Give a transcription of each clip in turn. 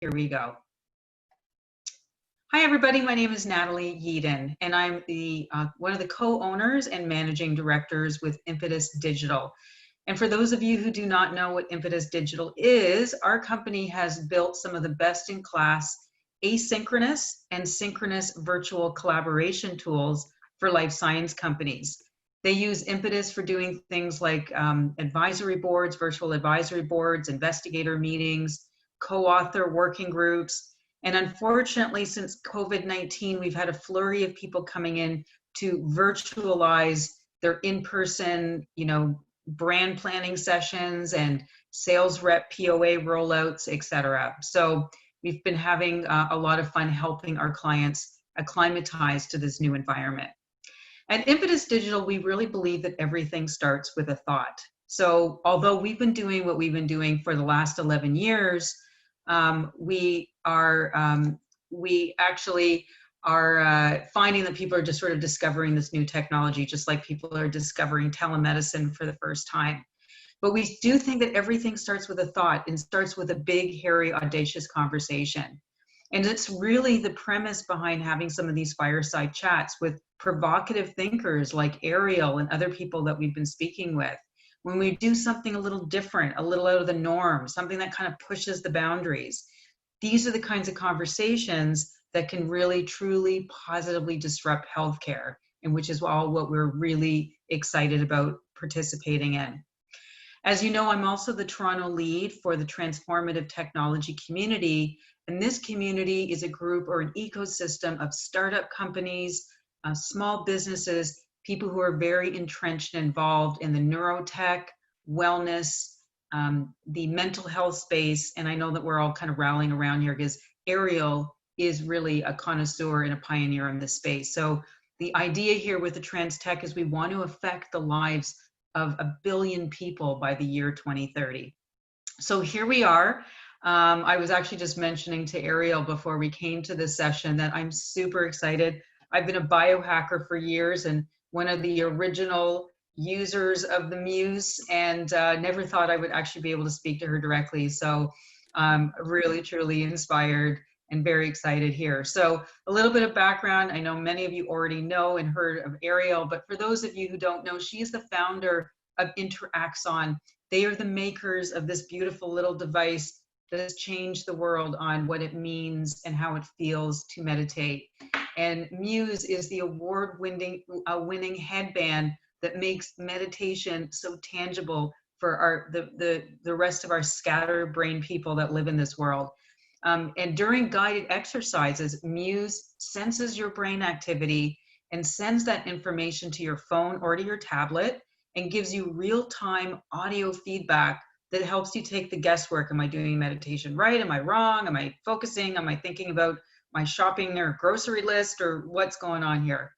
Here we go. Hi, everybody. My name is Natalie Yeadon, and I'm the one of the co-owners and managing directors with Impetus Digital. And for those of you who do not know what Impetus Digital is, our company has built some of the best-in-class asynchronous and synchronous virtual collaboration tools for life science companies. They use Impetus for doing things like advisory boards, virtual advisory boards, investigator meetings, co-author working groups. And unfortunately, since COVID-19, we've had a flurry of people coming in to virtualize their in-person, brand planning sessions and sales rep POA rollouts, et cetera. So we've been having a lot of fun helping our clients acclimatize to this new environment. At Impetus Digital, we really believe that everything starts with a thought. So although we've been doing what we've been doing for the last 11 years, we actually are finding that people are just sort of discovering this new technology, just like people are discovering telemedicine for the first time. But we do think that everything starts with a thought and starts with a big, hairy, audacious conversation. And it's really the premise behind having some of these fireside chats with provocative thinkers like Ariel and other people that we've been speaking with. When we do something a little different, a little out of the norm, something that kind of pushes the boundaries, these are the kinds of conversations that can really, truly, positively disrupt healthcare, and which is all what we're really excited about participating in. As you know, I'm also the Toronto lead for the Transformative Technology Community, and this community is a group or an ecosystem of startup companies, small businesses, people who are very entrenched and involved in the neurotech, wellness, the mental health space. And I know that we're all kind of rallying around here because Ariel is really a connoisseur and a pioneer in this space. So the idea here with the Trans Tech is we want to affect the lives of 1 billion people by the year 2030. So here we are. I was actually just mentioning to Ariel before we came to this session that I'm super excited. I've been a biohacker for years and one of the original users of the Muse, and never thought I would actually be able to speak to her directly. So I'm really, truly inspired and very excited here. So a little bit of background. I know many of you already know and heard of Ariel, but for those of you who don't know, she is the founder of InteraXon. They are the makers of this beautiful little device that has changed the world on what it means and how it feels to meditate. And Muse is the award-winning headband that makes meditation so tangible for the rest of our scatterbrained people that live in this world. And during guided exercises, Muse senses your brain activity and sends that information to your phone or to your tablet and gives you real-time audio feedback that helps you take the guesswork. Am I doing meditation right? Am I wrong? Am I focusing? Am I thinking about my shopping or grocery list, or what's going on here?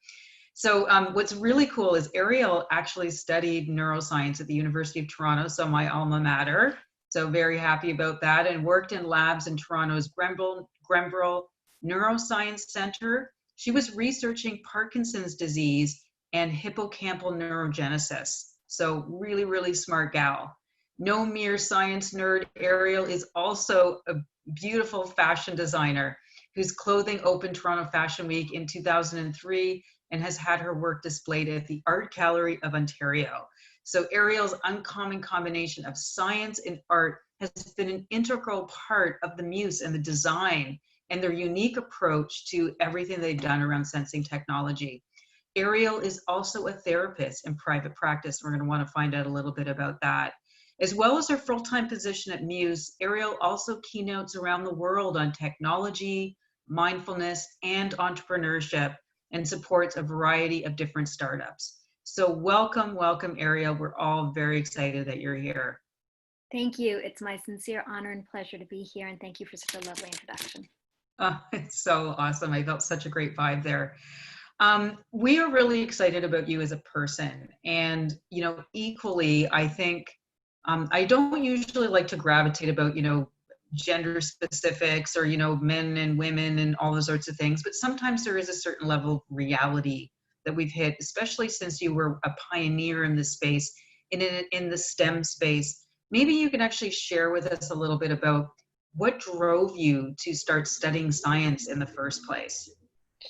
So what's really cool is Ariel actually studied neuroscience at the University of Toronto, so my alma mater. So very happy about that, and worked in labs in Toronto's Grembrel Neuroscience Center. She was researching Parkinson's disease and hippocampal neurogenesis. So really, really smart gal. No mere science nerd, Ariel is also a beautiful fashion designer whose clothing opened Toronto Fashion Week in 2003 and has had her work displayed at the Art Gallery of Ontario. So Ariel's uncommon combination of science and art has been an integral part of the Muse and the design and their unique approach to everything they've done around sensing technology. Ariel is also a therapist in private practice. We're going to want to find out a little bit about that. As well as her full-time position at Muse, Ariel also keynotes around the world on technology, mindfulness, and entrepreneurship, and supports a variety of different startups. So welcome, welcome, Ariel. We're all very excited that you're here. Thank you. It's my sincere honor and pleasure to be here, and thank you for such a lovely introduction. Oh, it's so awesome. I felt such a great vibe there. We are really excited about you as a person, and equally, I think I don't usually like to gravitate about gender specifics or men and women and all those sorts of things, but sometimes there is a certain level of reality that we've hit, especially since you were a pioneer in this space, in the STEM space. Maybe you can actually share with us a little bit about what drove you to start studying science in the first place?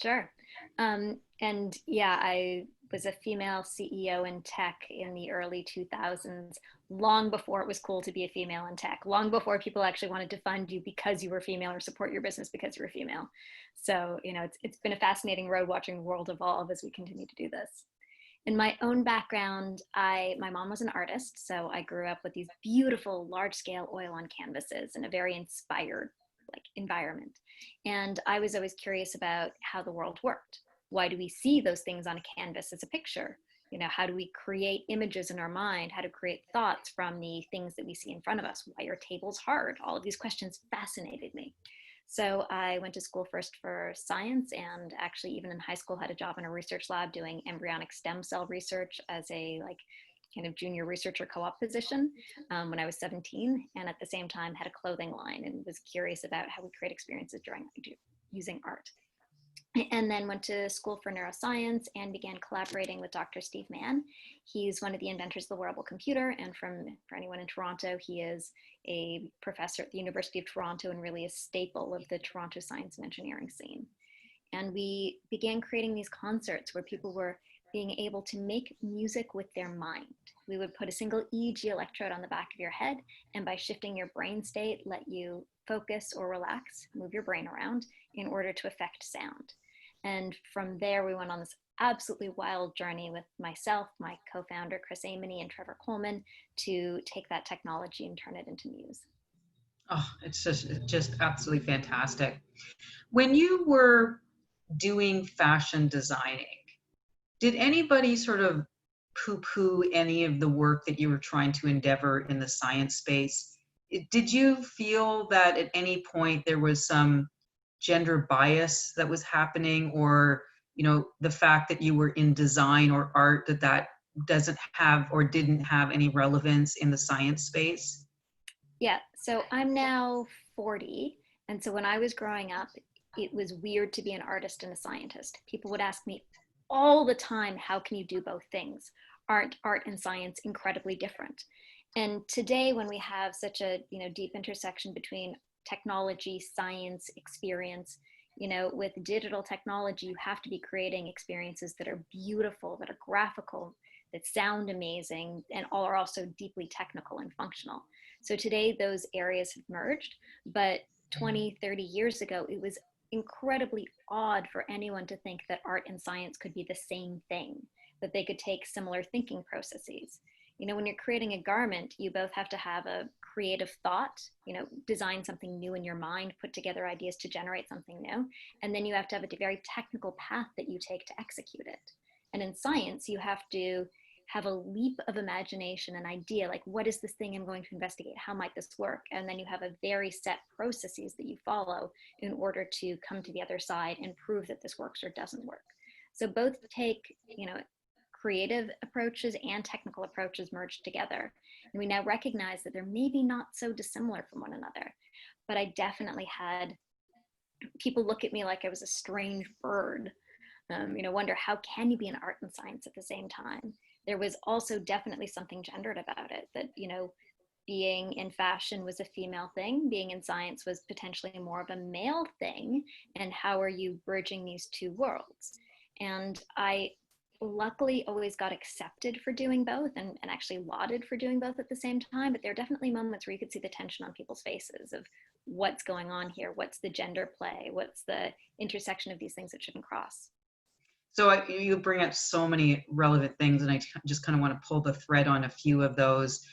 Sure. And yeah, I was a female CEO in tech in the early 2000s, long before it was cool to be a female in tech, long before people actually wanted to fund you because you were female or support your business because you were female. So, it's been a fascinating road watching the world evolve as we continue to do this. In my own background, my mom was an artist, so I grew up with these beautiful large scale oil on canvases in a very inspired environment. And I was always curious about how the world worked. Why do we see those things on a canvas as a picture? How do we create images in our mind? How to create thoughts from the things that we see in front of us? Why are tables hard? All of these questions fascinated me. So I went to school first for science, and actually even in high school had a job in a research lab doing embryonic stem cell research as a kind of junior researcher co-op position when I was 17, and at the same time had a clothing line and was curious about how we create experiences using art. And then went to school for neuroscience and began collaborating with Dr. Steve Mann. He's one of the inventors of the wearable computer, and for anyone in Toronto, he is a professor at the University of Toronto and really a staple of the Toronto science and engineering scene. And we began creating these concerts where people were being able to make music with their mind. We would put a single EEG electrode on the back of your head, and by shifting your brain state, let you focus or relax, move your brain around in order to affect sound. And from there, we went on this absolutely wild journey with myself, my co-founder, Chris Amony, and Trevor Coleman to take that technology and turn it into Muse. Oh, it's just absolutely fantastic. When you were doing fashion designing, did anybody sort of poo-poo any of the work that you were trying to endeavor in the science space? Did you feel that at any point there was some gender bias that was happening, or the fact that you were in design or art, that doesn't have or didn't have any relevance in the science space? Yeah, so I'm now 40, and so when I was growing up, it was weird to be an artist and a scientist. People would ask me all the time, how can you do both things? Aren't art and science incredibly different? And today, when we have such a deep intersection between technology, science, experience, with digital technology, you have to be creating experiences that are beautiful, that are graphical, that sound amazing, and all are also deeply technical and functional. So today those areas have merged, but 20, 30 years ago, it was incredibly odd for anyone to think that art and science could be the same thing, that they could take similar thinking processes. When you're creating a garment, you both have to have a creative thought, design something new in your mind, put together ideas to generate something new, and then you have to have a very technical path that you take to execute it. And in science, you have to have a leap of imagination, an idea, like, what is this thing I'm going to investigate? How might this work? And then you have a very set processes that you follow in order to come to the other side and prove that this works or doesn't work. So both take, creative approaches and technical approaches merged together. And we now recognize that they're maybe not so dissimilar from one another. But I definitely had people look at me like I was a strange bird, wonder, how can you be in art and science at the same time? There was also definitely something gendered about it, that, being in fashion was a female thing, being in science was potentially more of a male thing. And how are you bridging these two worlds? And I luckily always got accepted for doing both and actually lauded for doing both at the same time. But there are definitely moments where you could see the tension on people's faces of what's going on here, what's the gender play, what's the intersection of these things that shouldn't cross. So you bring up so many relevant things, and I just kind of want to pull the thread on a few of those.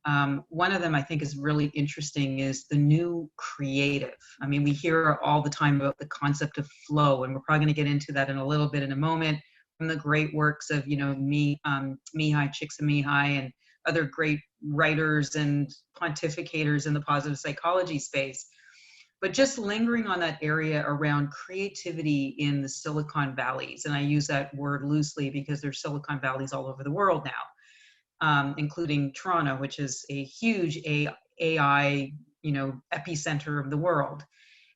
One of them I think is really interesting is the new creative. I mean, we hear all the time about the concept of flow, and we're probably going to get into that in a little bit in a moment, from the great works of, Mihai Csikszentmihalyi and other great writers and pontificators in the positive psychology space. But just lingering on that area around creativity in the Silicon Valleys, and I use that word loosely because there's Silicon Valleys all over the world now, including Toronto, which is a huge AI, epicenter of the world.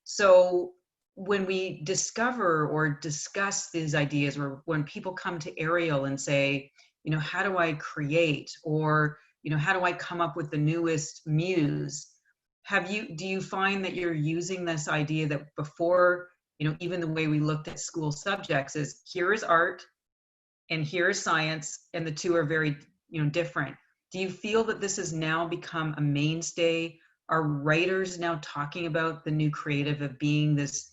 So when we discover or discuss these ideas, or when people come to Ariel and say, how do I create, or, how do I come up with the newest muse? do you find that you're using this idea that before, even the way we looked at school subjects is here is art and here is science, and the two are very, different. Do you feel that this has now become a mainstay? Are writers now talking about the new creative of being this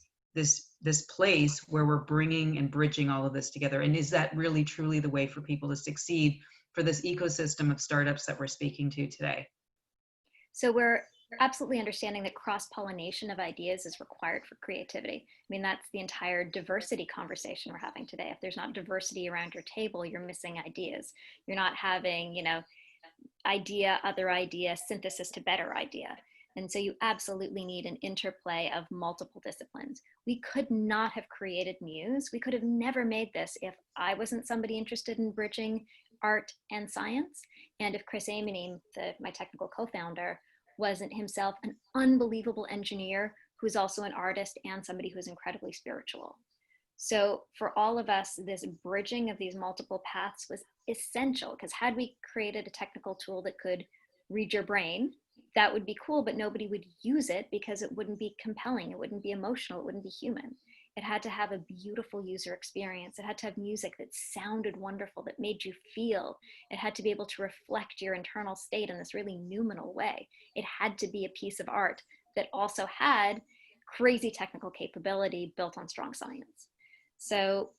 place where we're bringing and bridging all of this together? And is that really truly the way for people to succeed for this ecosystem of startups that we're speaking to today? So we're absolutely understanding that cross-pollination of ideas is required for creativity. I mean, that's the entire diversity conversation we're having today. If there's not diversity around your table, you're missing ideas. You're not having, idea, other idea, synthesis to better idea. And so you absolutely need an interplay of multiple disciplines. We could not have created Muse. We could have never made this if I wasn't somebody interested in bridging art and science. And if Chris Aminy, my technical co-founder, wasn't himself an unbelievable engineer who's also an artist and somebody who's incredibly spiritual. So for all of us, this bridging of these multiple paths was essential, because had we created a technical tool that could read your brain, that would be cool, but nobody would use it because it wouldn't be compelling, it wouldn't be emotional, it wouldn't be human. It had to have a beautiful user experience. It had to have music that sounded wonderful, that made you feel. It had to be able to reflect your internal state in this really noumenal way. It had to be a piece of art that also had crazy technical capability built on strong science. So,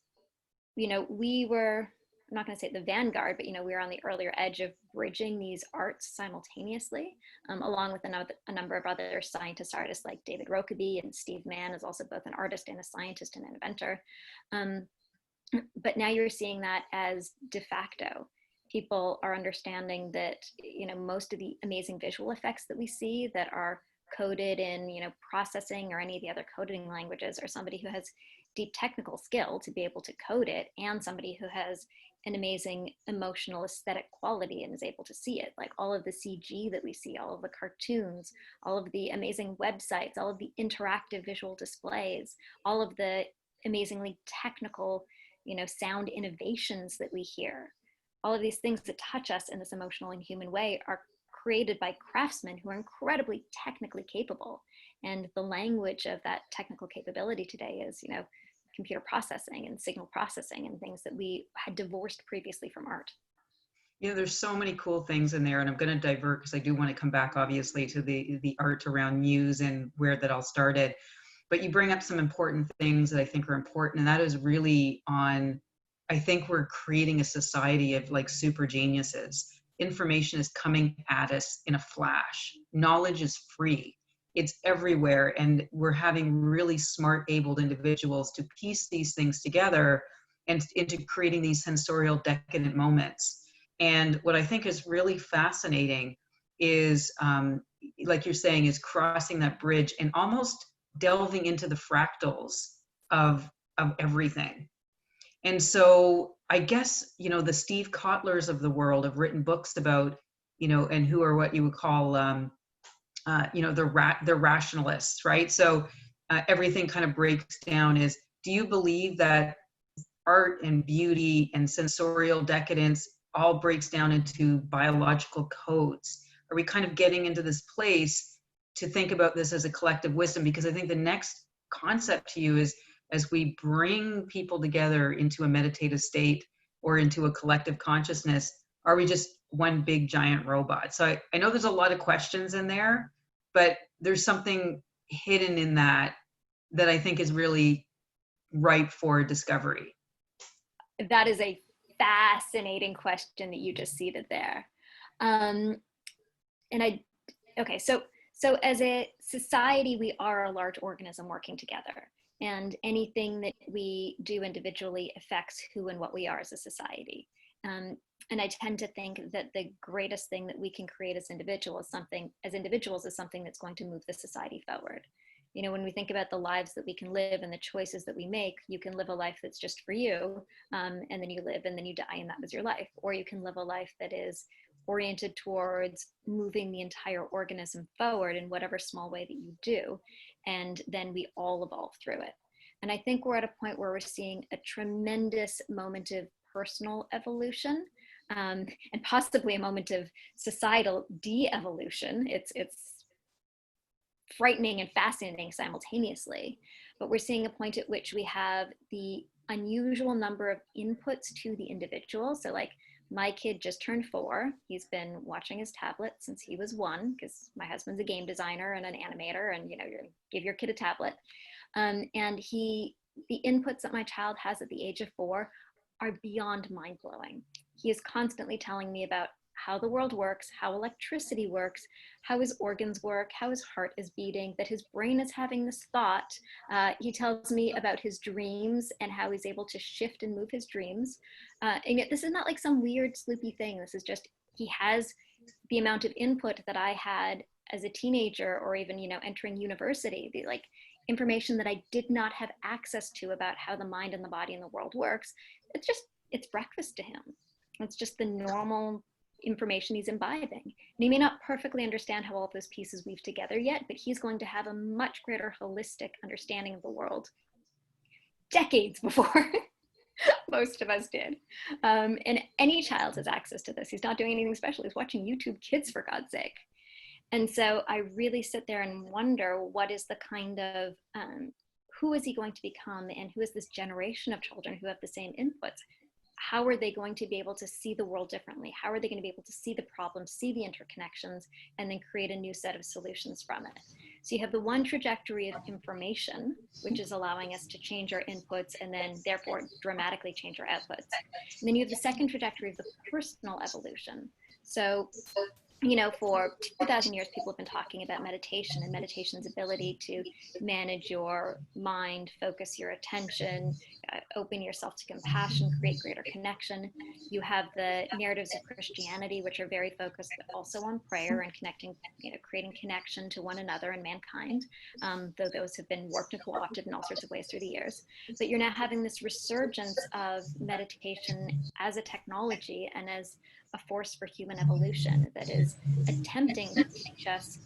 we were, I'm not going to say the vanguard, but, we were on the earlier edge of bridging these arts simultaneously, along with a number of other scientist artists like David Rokeby, and Steve Mann is also both an artist and a scientist and an inventor. But now you're seeing that as de facto. People are understanding that, most of the amazing visual effects that we see that are coded in, processing or any of the other coding languages are somebody who has deep technical skill to be able to code it, and somebody who has an amazing emotional aesthetic quality and is able to see it. Like all of the CG that we see, all of the cartoons, all of the amazing websites, all of the interactive visual displays, all of the amazingly technical, sound innovations that we hear. All of these things that touch us in this emotional and human way are created by craftsmen who are incredibly technically capable. And the language of that technical capability today is, computer processing and signal processing and things that we had divorced previously from art. There's so many cool things in there, and I'm going to divert because I do want to come back, obviously, to the art around Muse and where that all started. But you bring up some important things that I think are important, and that is really on, I think we're creating a society of like super geniuses. Information is coming at us in a flash. Knowledge is free. It's everywhere, and we're having really smart, abled individuals to piece these things together and into creating these sensorial decadent moments. And what I think is really fascinating is, like you're saying, is crossing that bridge and almost delving into the fractals of everything. And so I guess, the Steve Kotlers of the world have written books about, and who are what you would call, they're rationalists, right? So everything kind of breaks down is, do you believe that art and beauty and sensorial decadence all breaks down into biological codes? Are we kind of getting into this place to think about this as a collective wisdom? Because I think the next concept to you is, as we bring people together into a meditative state or into a collective consciousness, are we just one big giant robot? So I know there's a lot of questions in there, but there's something hidden in that I think is really ripe for discovery. That is a fascinating question that you just seeded there. So as a society, we are a large organism working together, and anything that we do individually affects who and what we are as a society. And I tend to think that the greatest thing that we can create as individuals is something that's going to move the society forward. When we think about the lives that we can live and the choices that we make, you can live a life that's just for you, and then you live and then you die and that was your life. Or you can live a life that is oriented towards moving the entire organism forward in whatever small way that you do, and then we all evolve through it. And I think we're at a point where we're seeing a tremendous moment of personal evolution, and possibly a moment of societal de-evolution. It's frightening and fascinating simultaneously. But we're seeing a point at which we have the unusual number of inputs to the individual. So like my kid just turned 4. He's been watching his tablet since he was 1, because my husband's a game designer and an animator, and you know, you give your kid a tablet. And the inputs that my child has at the age of 4 are beyond mind-blowing. He is constantly telling me about how the world works, how electricity works, how his organs work, how his heart is beating, that his brain is having this thought. He tells me about his dreams and how he's able to shift and move his dreams. And yet this is not like some weird sloopy thing. This is just, he has the amount of input that I had as a teenager, or even, you know, entering university, the like information that I did not have access to about how the mind and the body and the world works. It's breakfast to him. It's just the normal information he's imbibing. And he may not perfectly understand how all of those pieces weave together yet, but he's going to have a much greater holistic understanding of the world decades before most of us did. And any child has access to this. He's not doing anything special. He's watching YouTube Kids, for God's sake. And so I really sit there and wonder, what is the kind of, who is he going to become, and who is this generation of children who have the same inputs? How are they going to be able to see the world differently? How are they going to be able to see the problems, see the interconnections, and then create a new set of solutions from it? So you have the one trajectory of information, which is allowing us to change our inputs and then therefore dramatically change our outputs. And then you have the second trajectory of the personal evolution. So, you know, for 2,000 years, people have been talking about meditation and meditation's ability to manage your mind, focus your attention, open yourself to compassion, create greater connection. You have the narratives of Christianity, which are very focused also on prayer and connecting, you know, creating connection to one another and mankind, though those have been warped and co-opted in all sorts of ways through the years. But you're now having this resurgence of meditation as a technology and as a force for human evolution that is attempting to teach us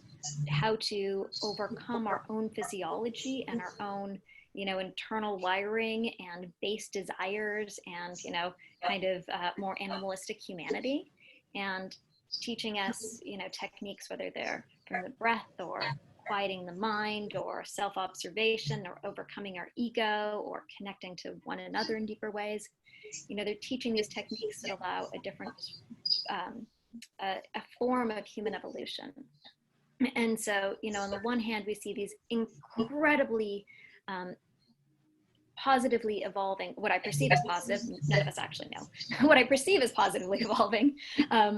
how to overcome our own physiology and our own, you know, internal wiring and base desires and, you know, kind of more animalistic humanity, and teaching us, you know, techniques, whether they're from the breath or quieting the mind or self-observation or overcoming our ego or connecting to one another in deeper ways. You know, they're teaching these techniques that allow a different, a form of human evolution. And so, you know, on the one hand, we see these incredibly positively evolving, what I perceive as positive, none of us actually know, what I perceive as positively evolving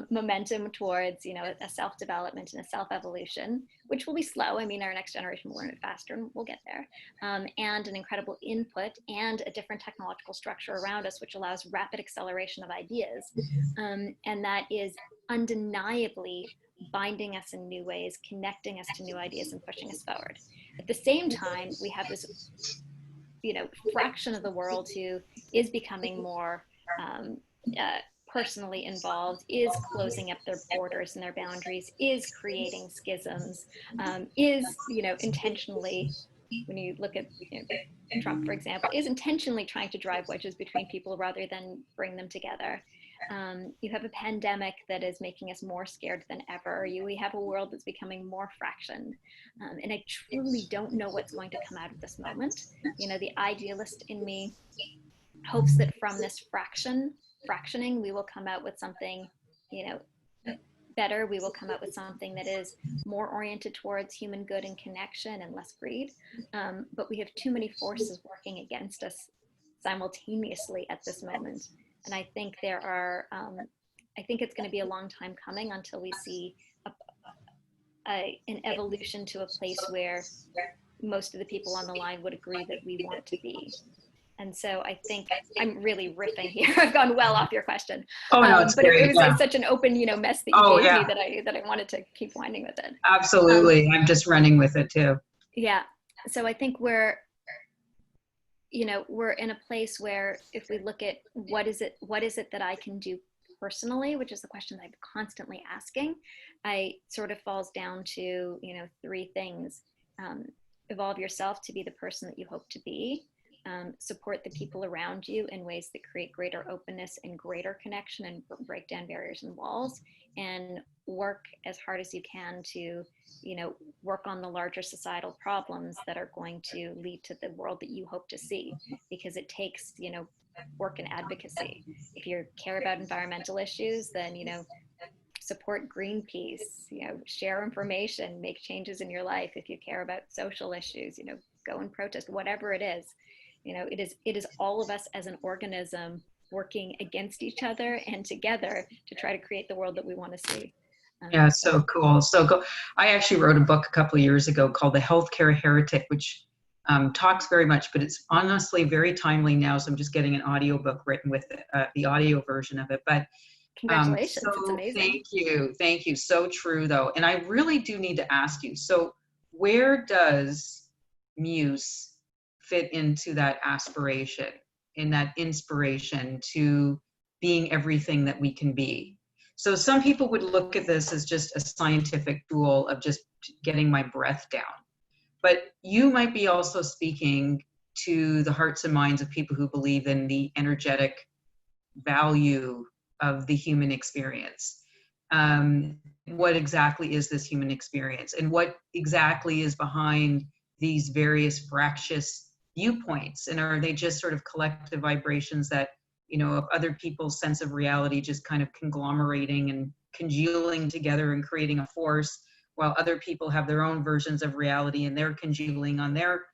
momentum towards, you know, a self-development and a self-evolution, which will be slow. I mean, our next generation will learn it faster and we'll get there. And an incredible input and a different technological structure around us, which allows rapid acceleration of ideas. And that is undeniably binding us in new ways, connecting us to new ideas and pushing us forward. At the same time, we have this, you know, fraction of the world who is becoming more personally involved, is closing up their borders and their boundaries, is creating schisms, is, you know, intentionally, when you look at, you know, Trump, for example, is intentionally trying to drive wedges between people rather than bring them together. You have a pandemic that is making us more scared than ever. We have a world that's becoming more fractioned. And I truly don't know what's going to come out of this moment. You know, the idealist in me hopes that from this fractioning, we will come out with something, you know, better. We will come out with something that is more oriented towards human good and connection and less greed. But we have too many forces working against us simultaneously at this moment. And I think there are, I think it's going to be a long time coming until we see an evolution to a place where most of the people on the line would agree that we want to be. And so I think I'm really riffing here. I've gone well off your question. Oh no, it's but great. It's such an open, you know, mess that you gave me that I wanted to keep winding with it. Absolutely, I'm just running with it too. Yeah. So I think we're in a place where if we look at what is it that I can do personally, which is the question I'm constantly asking, I sort of falls down to, you know, 3 things. Evolve yourself to be the person that you hope to be. support the people around you in ways that create greater openness and greater connection and break down barriers and walls, and work as hard as you can to, work on the larger societal problems that are going to lead to the world that you hope to see, because it takes, work and advocacy. If you care about environmental issues, then, support Greenpeace, share information, make changes in your life. If you care about social issues, go and protest, whatever it is. It is all of us as an organism working against each other and together to try to create the world that we want to see. Yeah, so cool. So cool. I actually wrote a book a couple of years ago called The Healthcare Heretic, which talks very much, but it's honestly very timely now. So I'm just getting an audiobook written with the audio version of it. But congratulations, so it's amazing. Thank you. So true, though. And I really do need to ask you, so where does Muse fit into that aspiration, in that inspiration to being everything that we can be? So some people would look at this as just a scientific tool of just getting my breath down. But you might be also speaking to the hearts and minds of people who believe in the energetic value of the human experience. What exactly is this human experience? And what exactly is behind these various fractious viewpoints? And are they just sort of collective vibrations that, of other people's sense of reality just kind of conglomerating and congealing together and creating a force, while other people have their own versions of reality and they're congealing on their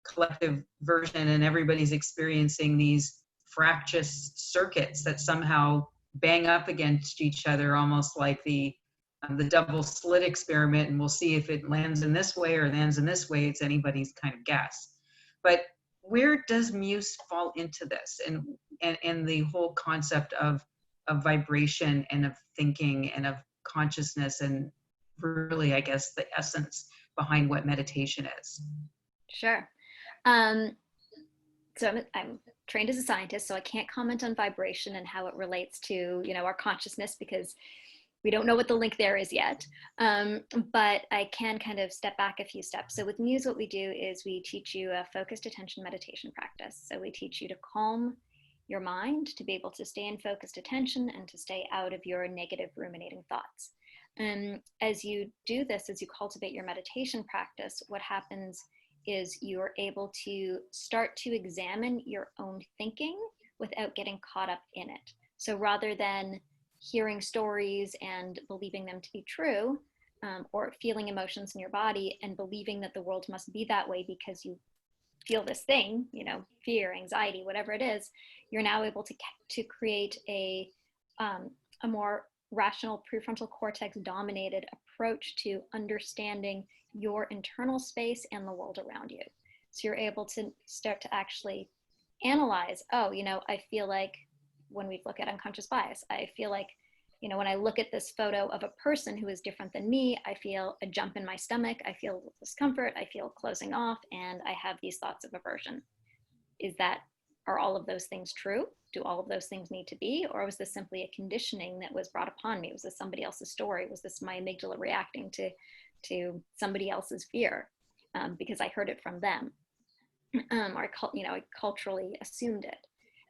collective version, and everybody's experiencing these fractious circuits that somehow bang up against each other, almost like the double slit experiment, and we'll see if it lands in this way or lands in this way. It's anybody's kind of guess. But where does Muse fall into this, and the whole concept of vibration and of thinking and of consciousness, and really, I guess, the essence behind what meditation is? Sure. So I'm trained as a scientist, so I can't comment on vibration and how it relates to, our consciousness, because we don't know what the link there is yet. But I can kind of step back a few steps. So with Muse, what we do is we teach you a focused attention meditation practice. So we teach you to calm your mind, to be able to stay in focused attention and to stay out of your negative ruminating thoughts. And as you do this, as you cultivate your meditation practice, what happens is you're able to start to examine your own thinking without getting caught up in it. So rather than hearing stories and believing them to be true, or feeling emotions in your body and believing that the world must be that way because you feel this thing, fear, anxiety, whatever it is, you're now able to create a more rational prefrontal cortex dominated approach to understanding your internal space and the world around you. So you're able to start to actually analyze, I feel like, when we look at unconscious bias, I feel like, when I look at this photo of a person who is different than me, I feel a jump in my stomach, I feel discomfort, I feel closing off, and I have these thoughts of aversion. Are all of those things true? Do all of those things need to be? Or was this simply a conditioning that was brought upon me? Was this somebody else's story? Was this my amygdala reacting to somebody else's fear because I heard it from them? Or I culturally assumed it.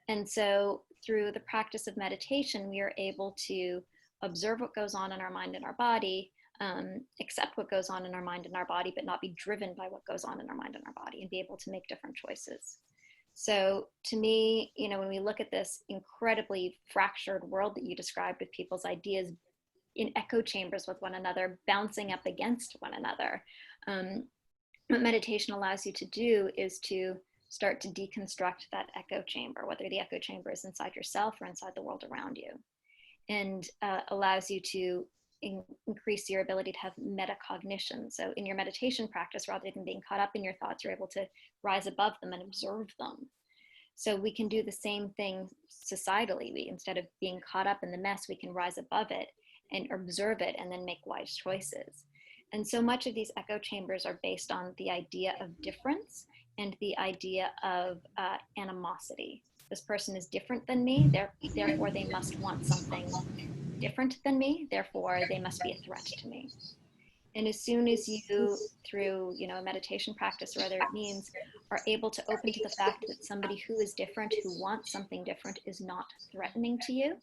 And so through the practice of meditation, we are able to observe what goes on in our mind and our body, accept what goes on in our mind and our body, but not be driven by what goes on in our mind and our body, and be able to make different choices. So to me, when we look at this incredibly fractured world that you described, with people's ideas in echo chambers with one another, bouncing up against one another, what meditation allows you to do is to start to deconstruct that echo chamber, whether the echo chamber is inside yourself or inside the world around you, and allows you to increase your ability to have metacognition. So in your meditation practice, rather than being caught up in your thoughts, you're able to rise above them and observe them. So we can do the same thing societally. Instead of being caught up in the mess, we can rise above it and observe it and then make wise choices. And so much of these echo chambers are based on the idea of difference and the idea of animosity. This person is different than me, therefore they must want something different than me, therefore they must be a threat to me. And as soon as you, through a meditation practice or other means, are able to open to the fact that somebody who is different, who wants something different, is not threatening to you.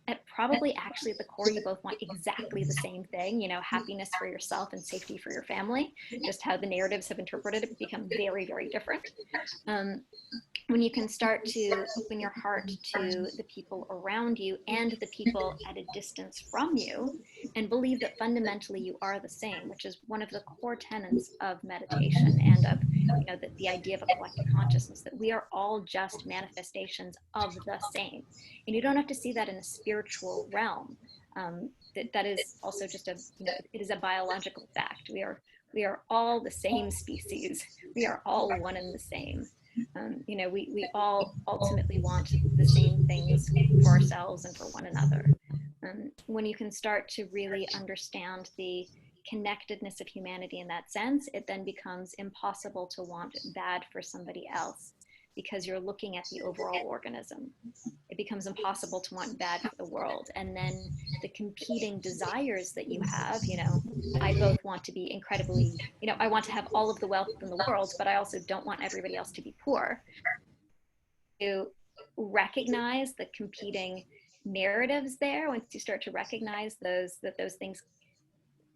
And probably actually at the core, you both want exactly the same thing, you know, happiness for yourself and safety for your family. Just how the narratives have interpreted it become very, very different. When you can start to open your heart to the people around you and the people at a distance from you, and believe that fundamentally you are the same, which is one of the core tenets of meditation and of, you know, the idea of a collective consciousness, that we are all just manifestations of the same. And you don't have to see that in a spiritual realm. That is also just a, you know, it is a biological fact. We are all the same species. We are all one and the same. You know, we all ultimately want the same things for ourselves and for one another. When you can start to really understand the connectedness of humanity in that sense, it then becomes impossible to want bad for somebody else, because you're looking at the overall organism. It becomes impossible to want bad for the world. And then the competing desires that you have, you know, I both want to be incredibly, you know, I want to have all of the wealth in the world, but I also don't want everybody else to be poor. To recognize the competing narratives there, once you start to recognize those things,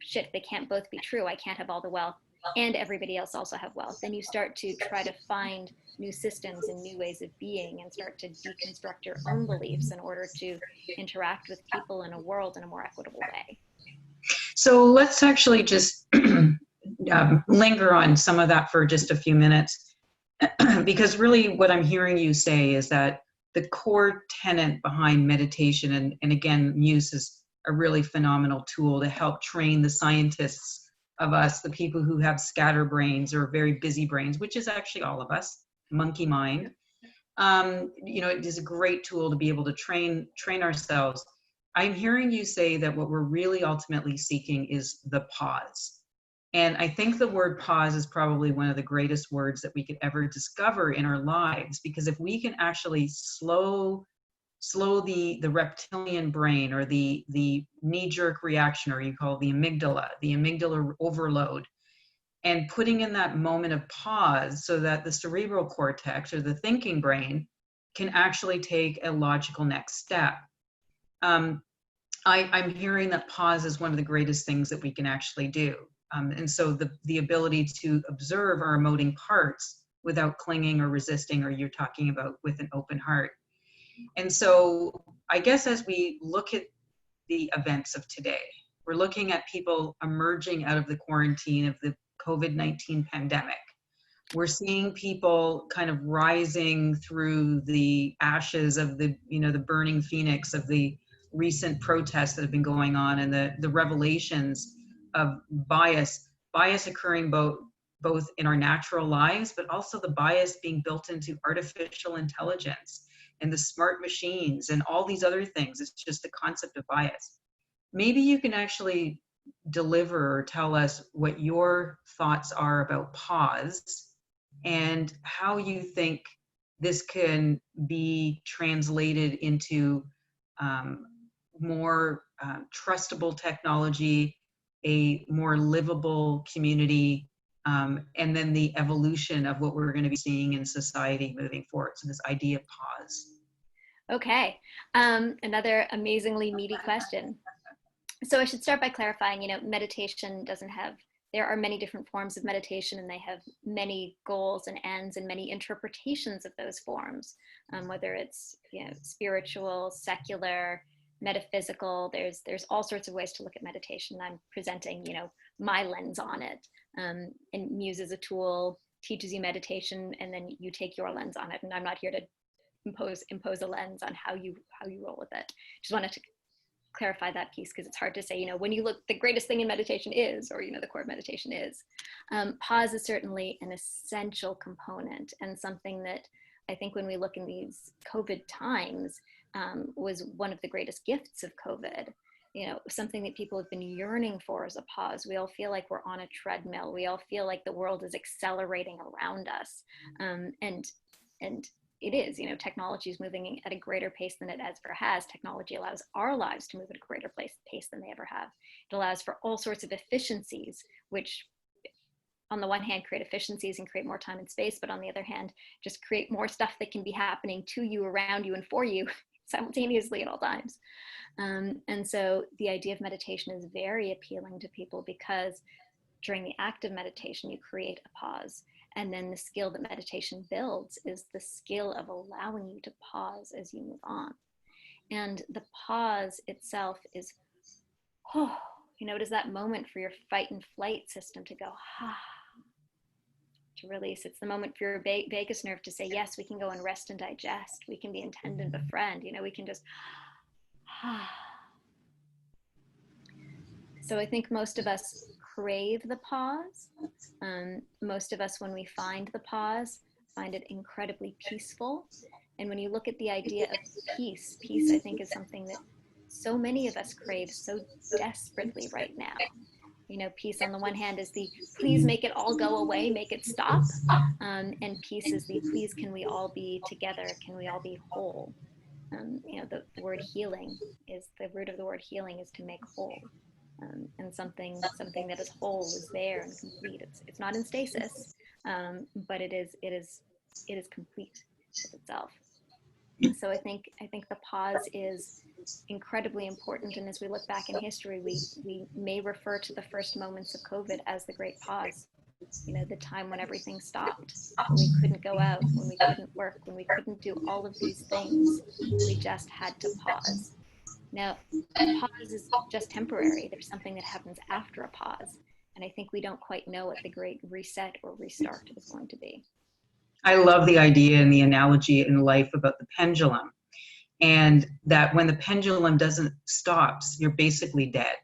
shit, they can't both be true. I can't have all the wealth and everybody else also have wealth. Then you start to try to find new systems and new ways of being, and start to deconstruct your own beliefs in order to interact with people in a world in a more equitable way. So let's actually just linger on some of that for just a few minutes, because really what I'm hearing you say is that the core tenet behind meditation, and again, Muse is a really phenomenal tool to help train the scientists of us, the people who have scatterbrains or very busy brains, which is actually all of us, monkey mind. You know, it is a great tool to be able to train ourselves. I'm hearing you say that what we're really ultimately seeking is the pause. And I think the word pause is probably one of the greatest words that we could ever discover in our lives, because if we can actually slow the reptilian brain, or the knee-jerk reaction, or you call it the amygdala overload, and putting in that moment of pause so that the cerebral cortex, or the thinking brain, can actually take a logical next step. I'm hearing that pause is one of the greatest things that we can actually do. And so the ability to observe our emoting parts without clinging or resisting, or you're talking about with an open heart. And so I guess as we look at the events of today, we're looking at people emerging out of the quarantine of the COVID-19 pandemic. We're seeing people kind of rising through the ashes of the, you know, the burning phoenix of the recent protests that have been going on, and the revelations of bias occurring both in our natural lives, but also the bias being built into artificial intelligence and the smart machines and all these other things. It's just the concept of bias. Maybe you can actually deliver or tell us what your thoughts are about pause, and how you think this can be translated into more trustable technology, a more livable community, and then the evolution of what we're going to be seeing in society moving forward. So this idea of pause. Okay, another amazingly meaty question. So I should start by clarifying, you know, meditation doesn't have, there are many different forms of meditation, and they have many goals and ends and many interpretations of those forms, whether it's, you know, spiritual, secular, metaphysical. There's all sorts of ways to look at meditation. I'm presenting, you know, my lens on it. And Muse is a tool, teaches you meditation, and then you take your lens on it. And I'm not here to impose a lens on how you roll with it. Just wanted to clarify that piece, because it's hard to say, you know, when you look, the greatest thing in meditation is, or, you know, the core of meditation is. Pause is certainly an essential component, and something that I think when we look in these COVID times was one of the greatest gifts of COVID. You know, something that people have been yearning for is a pause. We all feel like we're on a treadmill. We all feel like the world is accelerating around us. And it is, you know, technology is moving at a greater pace than it ever has. Technology allows our lives to move at a greater pace than they ever have. It allows for all sorts of efficiencies, which on the one hand, create efficiencies and create more time and space, but on the other hand, just create more stuff that can be happening to you, around you, and for you simultaneously at all times. And so the idea of meditation is very appealing to people because during the act of meditation, you create a pause. And then the skill that meditation builds is the skill of allowing you to pause as you move on. And the pause itself is, oh, you know, it is that moment for your fight and flight system to go, to release. It's the moment for your vagus nerve to say, yes, we can go and rest and digest. We can be intend and befriend. You know, we can just, So I think most of us crave the pause. Most of us, when we find the pause, find it incredibly peaceful. And when you look at the idea of peace, I think is something that so many of us crave so desperately right now. You know, peace on the one hand is the please make it all go away, make it stop. And peace is the please can we all be together, can we all be whole? You know, the word healing is, the root of the word healing is to make whole. And something that is whole is there and complete. It's not in stasis, but it is complete with itself. So I think the pause is incredibly important. And as we look back in history, we may refer to the first moments of COVID as the great pause. You know, the time when everything stopped, when we couldn't go out, when we couldn't work, when we couldn't do all of these things, we just had to pause. Now, pause is just temporary. There's something that happens after a pause. And I think we don't quite know what the great reset or restart is going to be. I love the idea and the analogy in life about the pendulum, and that when the pendulum doesn't stop, you're basically dead.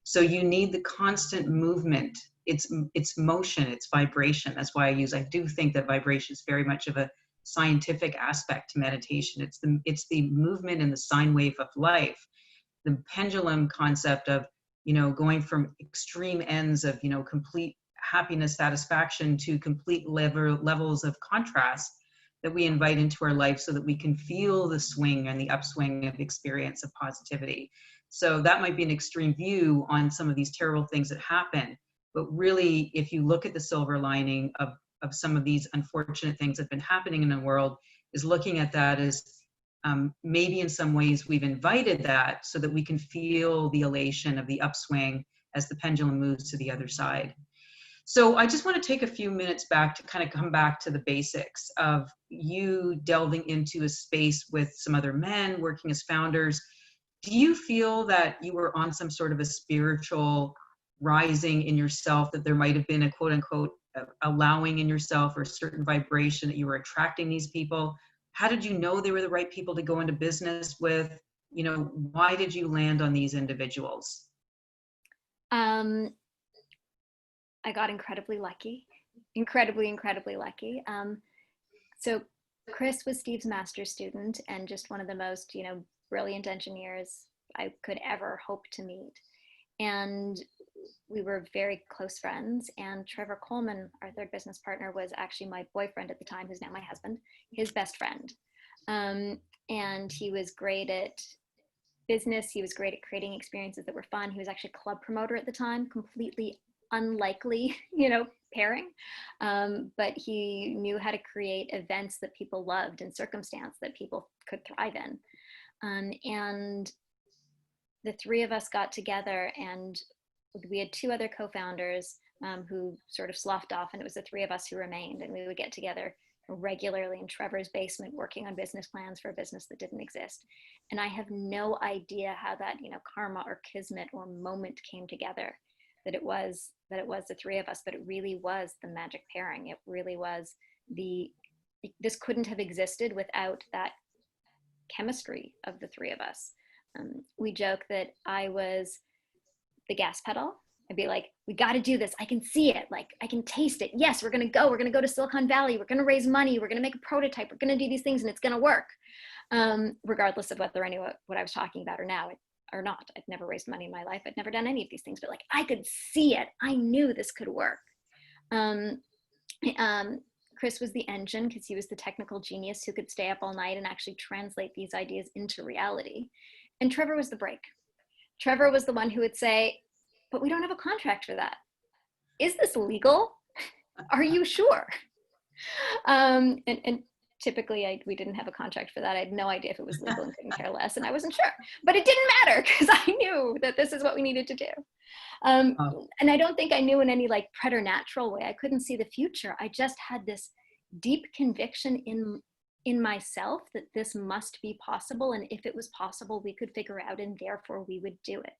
So you need the constant movement. It's motion, it's vibration. That's why I do think that vibration is very much of a scientific aspect to meditation. It's the movement and the sine wave of life. The pendulum concept of, you know, going from extreme ends of, you know, complete happiness, satisfaction to complete levels of contrast that we invite into our life so that we can feel the swing and the upswing of the experience of positivity. So that might be an extreme view on some of these terrible things that happen. But really, if you look at the silver lining of some of these unfortunate things that have been happening in the world, is looking at that as maybe in some ways we've invited that so that we can feel the elation of the upswing as the pendulum moves to the other side. So I just want to take a few minutes back to kind of come back to the basics of you delving into a space with some other men working as founders. Do you feel that you were on some sort of a spiritual rising in yourself, that there might have been a quote unquote allowing in yourself or a certain vibration that you were attracting these people? How did you know they were the right people to go into business with? You know, why did you land on these individuals? I got incredibly lucky, incredibly lucky. So Chris was Steve's master's student and just one of the most, you know, brilliant engineers I could ever hope to meet. And we were very close friends. And Trevor Coleman, our third business partner, was actually my boyfriend at the time, who's now my husband, his best friend. And he was great at business. He was great at creating experiences that were fun. He was actually a club promoter at the time, completely unlikely, you know, pairing. But he knew how to create events that people loved and circumstance that people could thrive in. And the three of us got together, and we had two other co-founders who sort of sloughed off, and it was the three of us who remained, and we would get together regularly in Trevor's basement working on business plans for a business that didn't exist. And I have no idea how that, you know, karma or kismet or moment came together, that it was the three of us, but it really was the magic pairing. It really was this couldn't have existed without that chemistry of the three of us. We joke that I was the gas pedal. I'd be like, we got to do this. I can see it. Like, I can taste it. Yes, we're going to go to Silicon Valley. We're going to raise money. We're going to make a prototype. We're going to do these things and it's going to work. Regardless of whether I knew what I was talking about or not. I'd never raised money in my life. I'd never done any of these things, but like, I could see it. I knew this could work. Chris was the engine because he was the technical genius who could stay up all night and actually translate these ideas into reality. And Trevor was the brake. Trevor was the one who would say, but we don't have a contract for that. Is this legal? Are you sure? And typically we didn't have a contract for that. I had no idea if it was legal and couldn't care less, and I wasn't sure, but it didn't matter because I knew that this is what we needed to do. And I don't think I knew in any like preternatural way. I couldn't see the future. I just had this deep conviction in myself that this must be possible. And if it was possible, we could figure out, and therefore we would do it.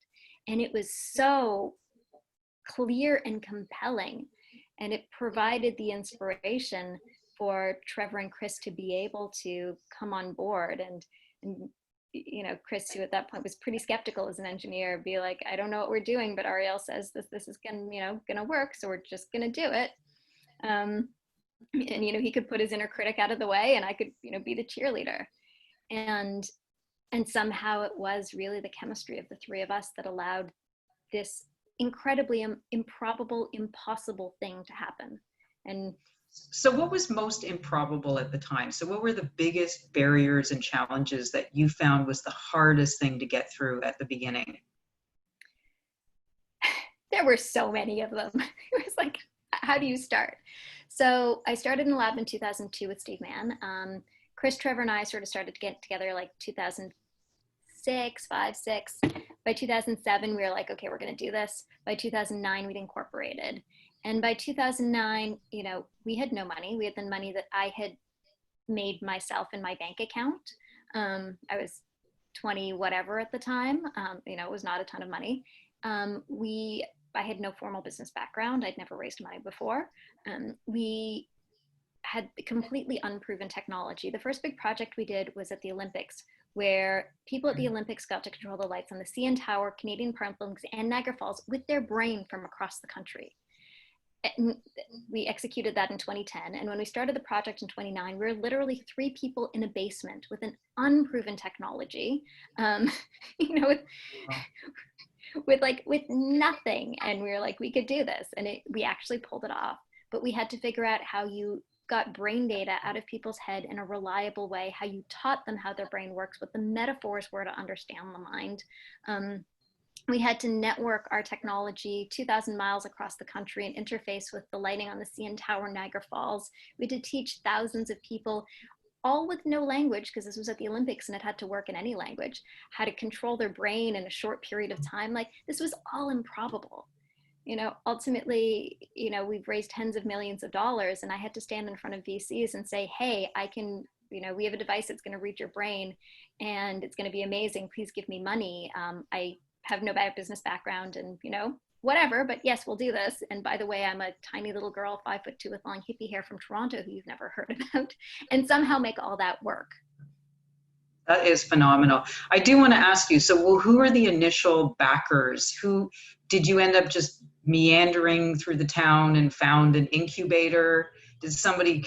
And it was so clear and compelling. And it provided the inspiration for Trevor and Chris to be able to come on board. And you know, Chris, who at that point was pretty skeptical as an engineer, be like, I don't know what we're doing, but Ariel says this is gonna work, so we're just gonna do it. And you know, he could put his inner critic out of the way, and I could, you know, be the cheerleader. And somehow it was really the chemistry of the three of us that allowed this incredibly improbable, impossible thing to happen. And so what was most improbable at the time? So what were the biggest barriers and challenges that you found was the hardest thing to get through at the beginning? There were so many of them. It was like, how do you start? So I started in the lab in 2002 with Steve Mann. Chris, Trevor, and I sort of started to get together like 2006, 5, 6. By 2007, we were like, okay, we're going to do this. By 2009, we'd incorporated. And by 2009, you know, we had no money. We had the money that I had made myself in my bank account. I was 20 whatever at the time. You know, it was not a ton of money. I had no formal business background. I'd never raised money before. We had completely unproven technology. The first big project we did was at the Olympics, where people at the Olympics got to control the lights on the CN Tower, Canadian Paralympics, and Niagara Falls with their brain from across the country. And we executed that in 2010. And when we started the project in 2009, we were literally 3 people in a basement with an unproven technology, you know, with nothing. And we were like, we could do this. And we actually pulled it off. But we had to figure out how you got brain data out of people's head in a reliable way, how you taught them how their brain works, what the metaphors were to understand the mind. We had to network our technology 2,000 miles across the country and interface with the lighting on the CN Tower, Niagara Falls. We had to teach thousands of people, all with no language, because this was at the Olympics and it had to work in any language, how to control their brain in a short period of time. Like, this was all improbable. You know, ultimately, you know, we've raised tens of millions of dollars, and I had to stand in front of VCs and say, hey, I can, you know, we have a device that's going to read your brain and it's going to be amazing. Please give me money. I have no business background and, you know, whatever, but yes, we'll do this. And by the way, I'm a tiny little girl, 5'2" with long hippie hair from Toronto who you've never heard about, and somehow make all that work. That is phenomenal. I do want to ask you, so well, who are the initial backers? Who did you end up just meandering through the town and found an incubator? Did somebody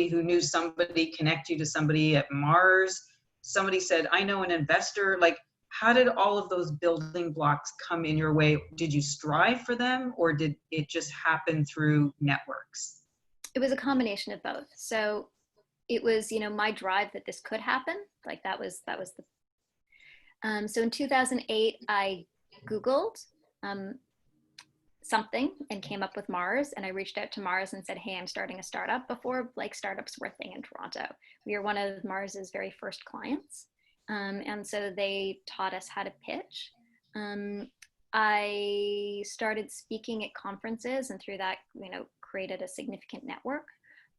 who knew somebody connect you to somebody at Mars? Somebody said, I know an investor. Like, how did all of those building blocks come in your way? Did you strive for them, or did it just happen through networks? It was a combination of both. So it was, you know, my drive that this could happen. Like that was the, so in 2008, I Googled something and came up with Mars, and I reached out to Mars and said, hey, I'm starting a startup, before like startups were a thing in Toronto. We were one of Mars's very first clients. And so they taught us how to pitch. I started speaking at conferences, and through that, you know, created a significant network.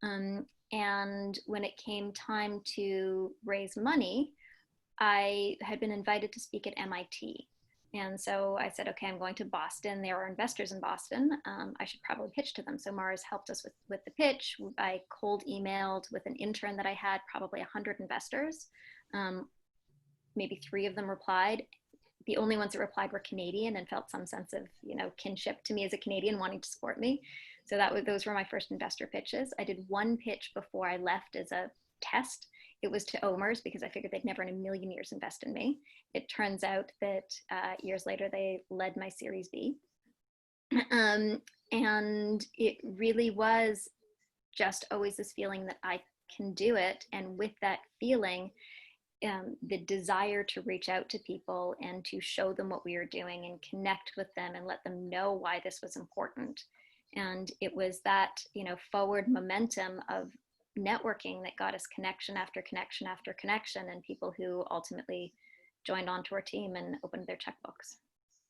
And when it came time to raise money, I had been invited to speak at MIT. And so I said, okay, I'm going to Boston. There are investors in Boston. I should probably pitch to them. So Mars helped us with the pitch. I cold emailed with an intern that I had, probably 100 investors. Maybe 3 of them replied. The only ones that replied were Canadian and felt some sense of, you know, kinship to me as a Canadian, wanting to support me. So those were my first investor pitches. I did one pitch before I left as a test. It was to OMERS because I figured they'd never in a million years invest in me. It turns out that years later, they led my Series B. And it really was just always this feeling that I can do it. And with that feeling, the desire to reach out to people and to show them what we were doing and connect with them and let them know why this was important. And it was that, forward momentum of networking that got us connection after connection after connection, and people who ultimately joined onto our team and opened their checkbooks.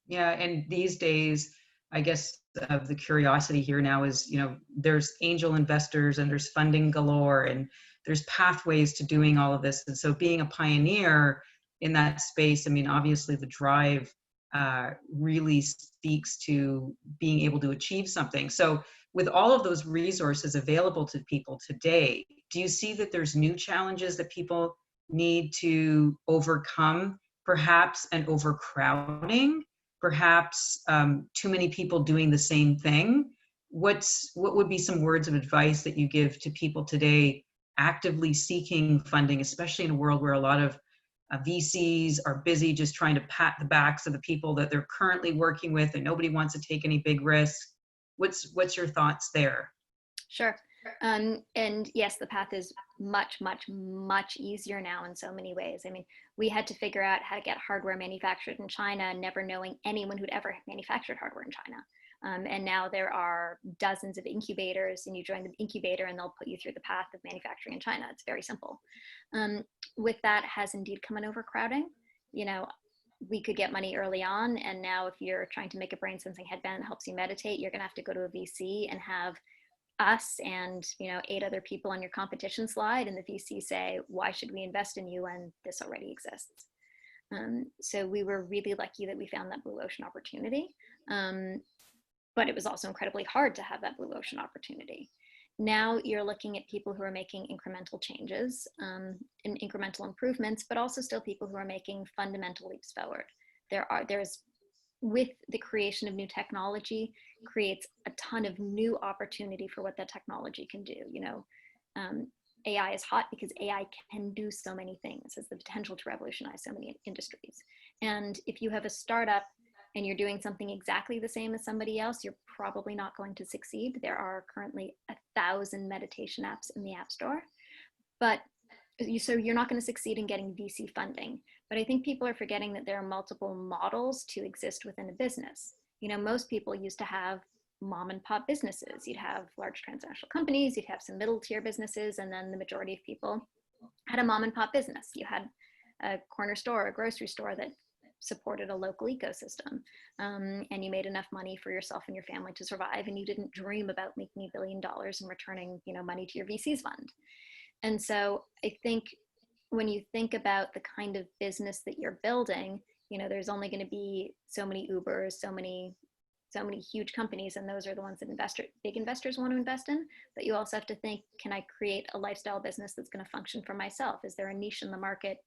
Yeah, and these days, I guess the curiosity here now is, there's angel investors and there's funding galore and there's pathways to doing all of this. And so being a pioneer in that space, I mean, obviously the drive really speaks to being able to achieve something. So with all of those resources available to people today, do you see that there's new challenges that people need to overcome, perhaps an overcrowding? Perhaps too many people doing the same thing? What would be some words of advice that you give to people today actively seeking funding, especially in a world where a lot of VCs are busy just trying to pat the backs of the people that they're currently working with and nobody wants to take any big risks? What's your thoughts there? Sure. And yes, the path is much, much, much easier now in so many ways. I mean, we had to figure out how to get hardware manufactured in China, never knowing anyone who'd ever manufactured hardware in China. And now there are dozens of incubators, and you join the incubator and they'll put you through the path of manufacturing in China. It's very simple. With that has indeed come an overcrowding. We could get money early on, and now if you're trying to make a brain sensing headband that helps you meditate, you're gonna have to go to a VC and have us and 8 other people on your competition slide, and the VC say, why should we invest in you when this already exists? So we were really lucky that we found that blue ocean opportunity, but it was also incredibly hard to have that blue ocean opportunity. Now you're looking at people who are making incremental changes and incremental improvements, but also still people who are making fundamental leaps forward. There's with the creation of new technology creates a ton of new opportunity for what that technology can do. AI is hot because AI can do so many things, has the potential to revolutionize so many industries. And if you have a startup and you're doing something exactly the same as somebody else, you're probably not going to succeed. There are currently 1,000 meditation apps in the App Store, so you're not going to succeed in getting VC funding. But I think people are forgetting that there are multiple models to exist within a business. Most people used to have mom and pop businesses. You'd have large transnational companies, you'd have some middle tier businesses, and then the majority of people had a mom and pop business. You had a corner store, a grocery store that supported a local ecosystem, and you made enough money for yourself and your family to survive, and you didn't dream about making $1 billion and returning money to your VC's fund. And so I think when you think about the kind of business that you're building, there's only going to be so many Ubers, so many huge companies, and those are the ones that big investors want to invest in. But you also have to think, can I create a lifestyle business that's going to function for myself? Is there a niche in the market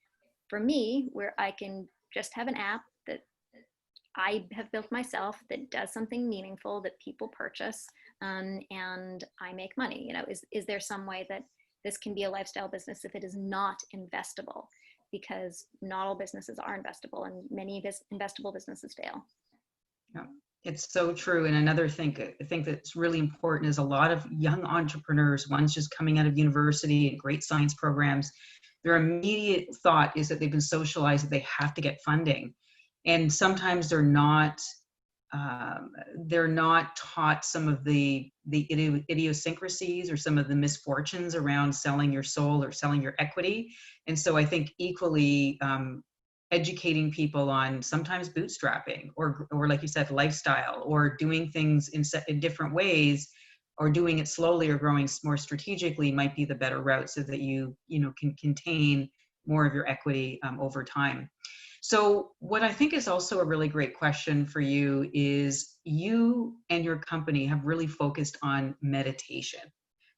for me where I can just have an app that I have built myself that does something meaningful that people purchase, and I make money? Is there some way that this can be a lifestyle business if it is not investable? Because not all businesses are investable, and many investable businesses fail. Yeah, it's so true. And another thing I think that's really important is a lot of young entrepreneurs, ones just coming out of university and great science programs, their immediate thought is that they've been socialized that they have to get funding. And sometimes they're not taught some of the idiosyncrasies or some of the misfortunes around selling your soul or selling your equity. And so I think equally educating people on sometimes bootstrapping or like you said, lifestyle, or doing things in different ways, or doing it slowly or growing more strategically might be the better route, so that you can contain more of your equity over time. So what I think is also a really great question for you is, you and your company have really focused on meditation.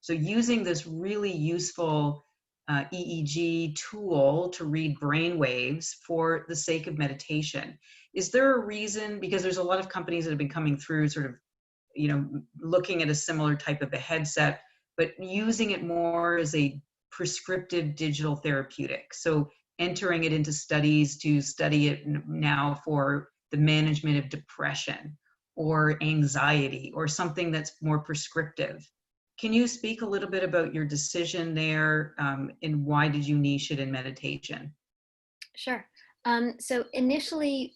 So using this really useful EEG tool to read brainwaves for the sake of meditation. Is there a reason, because there's a lot of companies that have been coming through sort of, looking at a similar type of a headset, but using it more as a prescriptive digital therapeutic. So entering it into studies to study it now for the management of depression or anxiety or something that's more prescriptive. Can you speak a little bit about your decision there, and why did you niche it in meditation? Sure. So initially,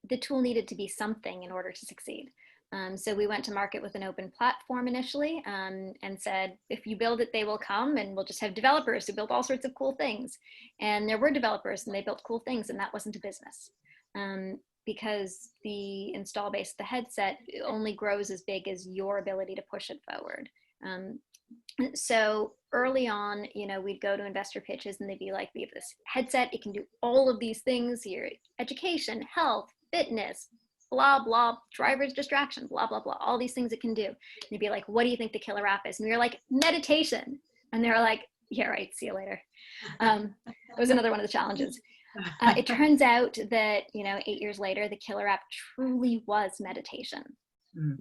the tool needed to be something in order to succeed. So we went to market with an open platform initially, and said, if you build it, they will come, and we'll just have developers who build all sorts of cool things. And there were developers and they built cool things, and that wasn't a business. Because the install base of the headset only grows as big as your ability to push it forward. So early on, we'd go to investor pitches and they'd be like, we have this headset, it can do all of these things, your education, health, fitness, blah, blah, driver's distraction, blah, blah, blah, all these things it can do. And they'd be like, what do you think the killer app is? And we were like, meditation. And they were like, yeah, right, see you later. It was another one of the challenges. It turns out that, 8 years later, the killer app truly was meditation.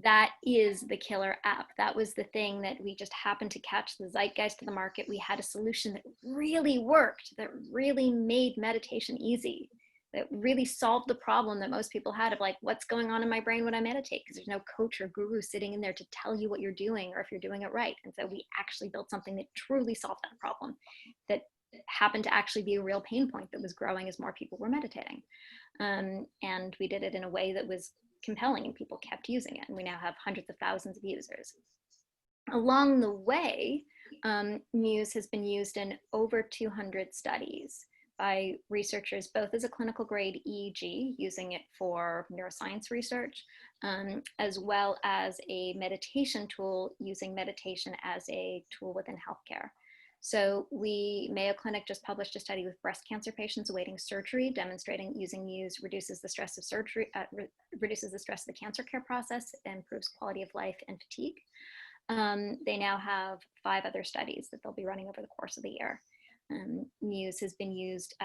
That is the killer app. That was the thing that we just happened to catch the zeitgeist of the market. We had a solution that really worked, that really made meditation easy, that really solved the problem that most people had of like, what's going on in my brain when I meditate? Because there's no coach or guru sitting in there to tell you what you're doing or if you're doing it right. And so we actually built something that truly solved that problem, that happened to actually be a real pain point that was growing as more people were meditating. And we did it in a way that was compelling and people kept using it. And we now have hundreds of thousands of users. Along the way, Muse has been used in over 200 studies by researchers, both as a clinical grade EEG, using it for neuroscience research, as well as a meditation tool, using meditation as a tool within healthcare. So Mayo Clinic just published a study with breast cancer patients awaiting surgery, demonstrating using Muse reduces the stress of surgery, reduces the stress of the cancer care process, improves quality of life and fatigue. They now have 5 other studies that they'll be running over the course of the year. Muse has been used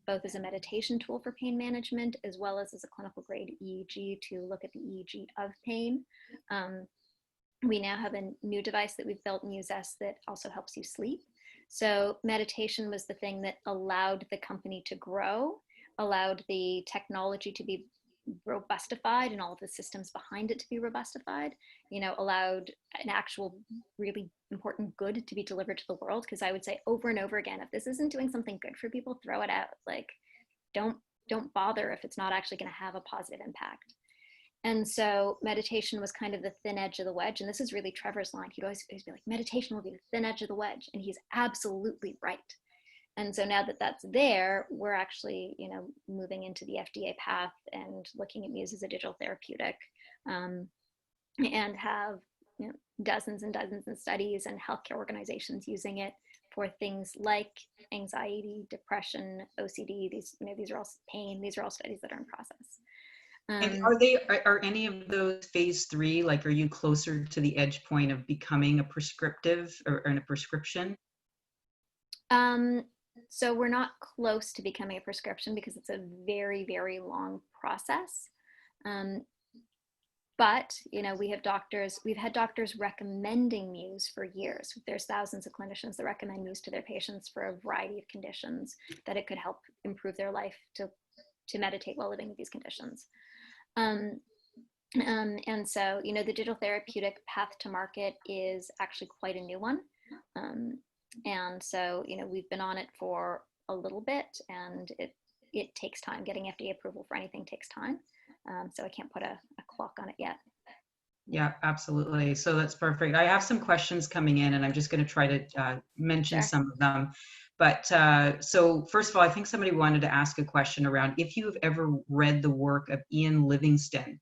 both as a meditation tool for pain management, as well as a clinical grade EEG to look at the EEG of pain. We now have a new device that we've built, Muse S, that also helps you sleep. So meditation was the thing that allowed the company to grow, allowed the technology to be robustified and all of the systems behind it to be robustified, allowed an actual really important good to be delivered to the world. Because I would say over and over again, if this isn't doing something good for people, throw it out. Like, don't bother if it's not actually going to have a positive impact. And so meditation was kind of the thin edge of the wedge. And this is really Trevor's line. He'd always be like, meditation will be the thin edge of the wedge. And he's absolutely right. And so now that that's there, we're actually, moving into the FDA path and looking at Muse as a digital therapeutic, and have dozens and dozens of studies and healthcare organizations using it for things like anxiety, depression, OCD. These are all pain. These are all studies that are in process. And are any of those phase 3, like, are you closer to the edge point of becoming a prescriptive or in a prescription? So we're not close to becoming a prescription because it's a very, very long process. But, we've had doctors recommending Muse for years. There's thousands of clinicians that recommend Muse to their patients for a variety of conditions, that it could help improve their life to meditate while living with these conditions. And so, the digital therapeutic path to market is actually quite a new one. And so, we've been on it for a little bit, and it takes time. Getting FDA approval for anything takes time. So I can't put a clock on it yet. Yeah, absolutely. So that's perfect. I have some questions coming in, and I'm just going to try to mention some of them. But so first of all, I think somebody wanted to ask a question around if you've ever read the work of Ian Livingstone.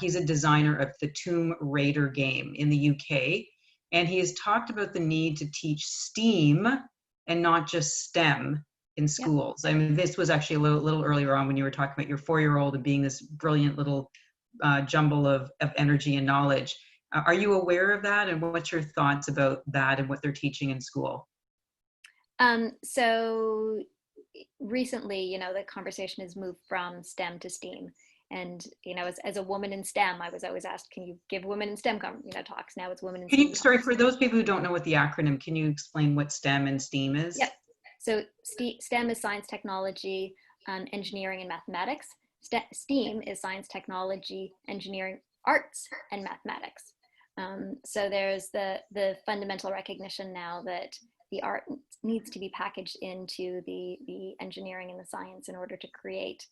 He's a designer of the Tomb Raider game in the UK. And he has talked about the need to teach STEAM and not just STEM in schools. Yep. I mean, this was actually a little earlier on when you were talking about your 4-year-old and being this brilliant little jumble of energy and knowledge. Are you aware of that? And what's your thoughts about that and what they're teaching in school? So recently, the conversation has moved from STEM to STEAM. And, as a woman in STEM, I was always asked, can you give women in STEM talks? Now it's women in STEM. Sorry, for those people who don't know what the acronym, can you explain what STEM and STEAM is? Yep. So STEM is science, technology, engineering, and mathematics. STEAM is science, technology, engineering, arts, and mathematics. So there's the fundamental recognition now that the art needs to be packaged into the engineering and the science in order to create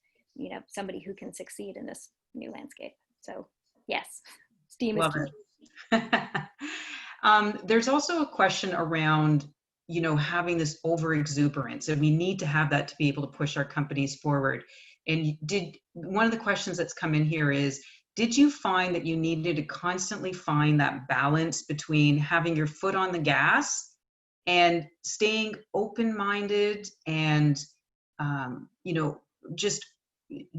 somebody who can succeed in this new landscape. So yes. Steam is Love key. it. There's also a question around, having this over exuberance, and we need to have that to be able to push our companies forward. And one of the questions that's come in here is, did you find that you needed to constantly find that balance between having your foot on the gas and staying open-minded and,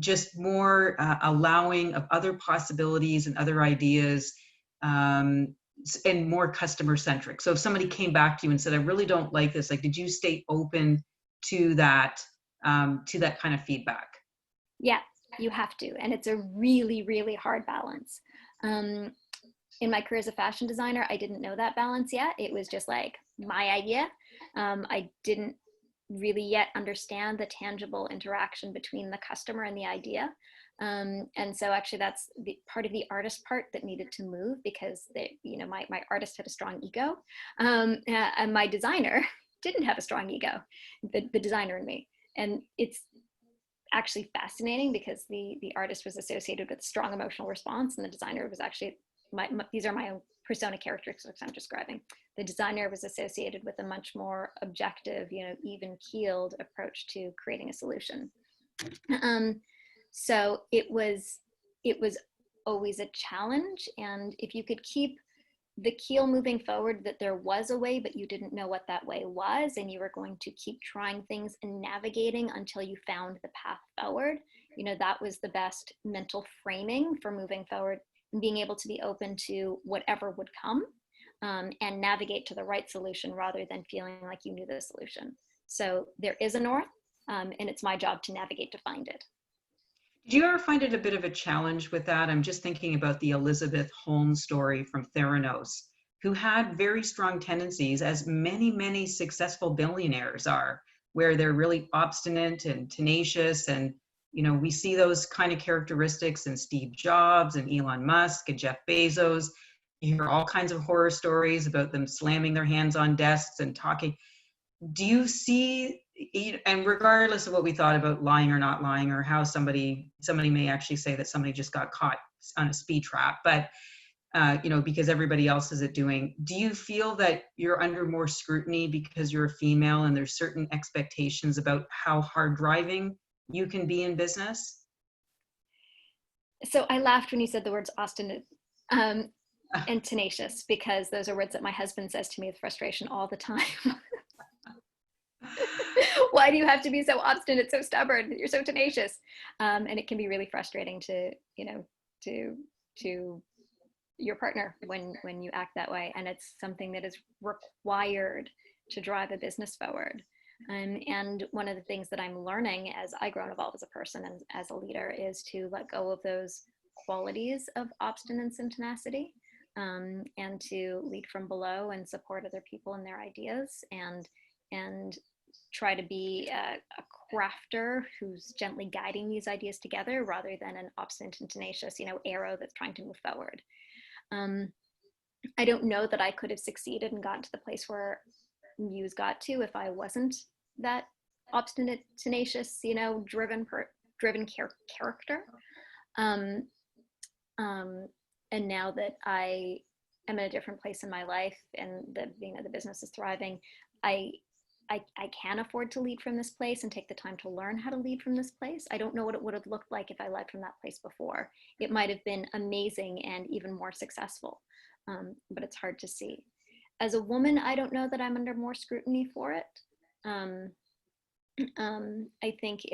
just more allowing of other possibilities and other ideas, and more customer centric? So if somebody came back to you and said, I really don't like this, like, did you stay open to that kind of feedback? Yeah, you have to. And it's a really, really hard balance. In my career as a fashion designer, I didn't know that balance yet. It was just like my idea. I didn't really yet understand the tangible interaction between the customer and the idea. And so actually that's the part of the artist part that needed to move, because my artist had a strong ego, and my designer didn't have a strong ego, the designer in me. And it's actually fascinating because the artist was associated with strong emotional response, and the designer was actually, these are my own persona characteristics I'm describing. The designer was associated with a much more objective, even keeled approach to creating a solution. So it was always a challenge. And if you could keep the keel moving forward, that there was a way, but you didn't know what that way was, and you were going to keep trying things and navigating until you found the path forward, that was the best mental framing for moving forward and being able to be open to whatever would come, and navigate to the right solution rather than feeling like you knew the solution. So there is a north, and it's my job to navigate to find it. Did you ever find it a bit of a challenge with that? I'm just thinking about the Elizabeth Holmes story from Theranos, who had very strong tendencies, as many, many successful billionaires are, where they're really obstinate and tenacious. And, we see those kind of characteristics in Steve Jobs and Elon Musk and Jeff Bezos. You hear all kinds of horror stories about them slamming their hands on desks and talking. Do you see, and regardless of what we thought about lying or not lying, or how somebody may actually say that somebody just got caught on a speed trap, but because everybody else is doing, do you feel that you're under more scrutiny because you're a female and there's certain expectations about how hard driving you can be in business? So I laughed when you said the words obstinate and tenacious, because those are words that my husband says to me with frustration all the time. Why do you have to be so obstinate, so stubborn? You're so tenacious. And it can be really frustrating to your partner when you act that way. And it's something that is required to drive a business forward. And one of the things that I'm learning as I grow and evolve as a person and as a leader is to let go of those qualities of obstinance and tenacity, and to lead from below and support other people and their ideas, and try to be a crafter who's gently guiding these ideas together rather than an obstinate and tenacious, arrow that's trying to move forward. I don't know that I could have succeeded and gotten to the place where Muse got to if I wasn't that obstinate, tenacious, driven character. And now that I am in a different place in my life and the business is thriving, I can afford to lead from this place and take the time to learn how to lead from this place. I don't know what it would have looked like if I led from that place before. It might have been amazing and even more successful, but it's hard to see. As a woman, I don't know that I'm under more scrutiny for it. I think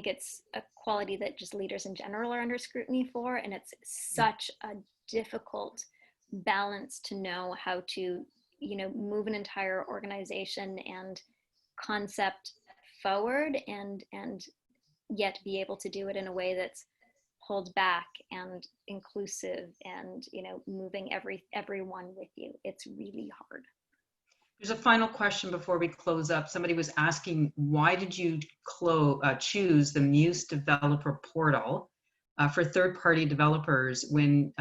it's a quality that just leaders in general are under scrutiny for, and it's such a difficult balance to know how to move an entire organization and concept forward, and yet be able to do it in a way that's pulled back and inclusive and moving everyone with you. It's really hard. There's a final question before we close up. Somebody was asking, why did you choose the Muse developer portal for third-party developers when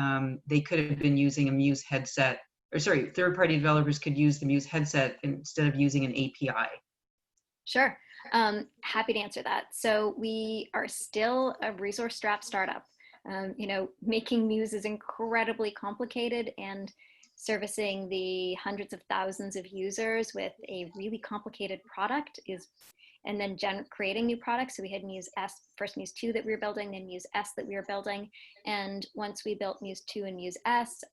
they could have been using a Muse headset? Or sorry, third-party developers could use the Muse headset instead of using an API. Sure. Happy to answer that. So we are still a resource-strapped startup. Making Muse is incredibly complicated, and servicing the hundreds of thousands of users with a really complicated product and then creating new products. So we had Muse S, first Muse 2 that we were building, then Muse S that we were building. And once we built Muse 2 and Muse S,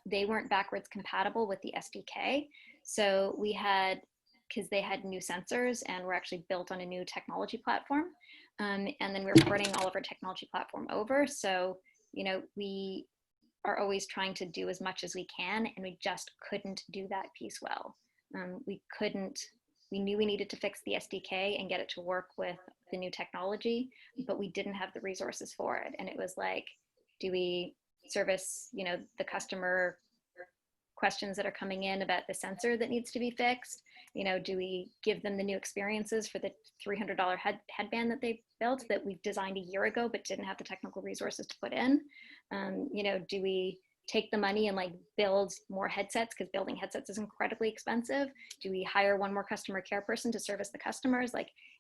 they weren't backwards compatible with the SDK. So we had, because they had new sensors and were actually built on a new technology platform. And then we were porting all of our technology platform over. So, we are always trying to do as much as we can, and we just couldn't do that piece well. We knew we needed to fix the SDK and get it to work with the new technology, but we didn't have the resources for it. And it was like, do we service, the customer questions that are coming in about the sensor that needs to be fixed? Do we give them the new experiences for the $300 headband that they built that we designed a year ago but didn't have the technical resources to put in? Do we take the money and build more headsets, because building headsets is incredibly expensive? Do we hire one more customer care person to service the customers?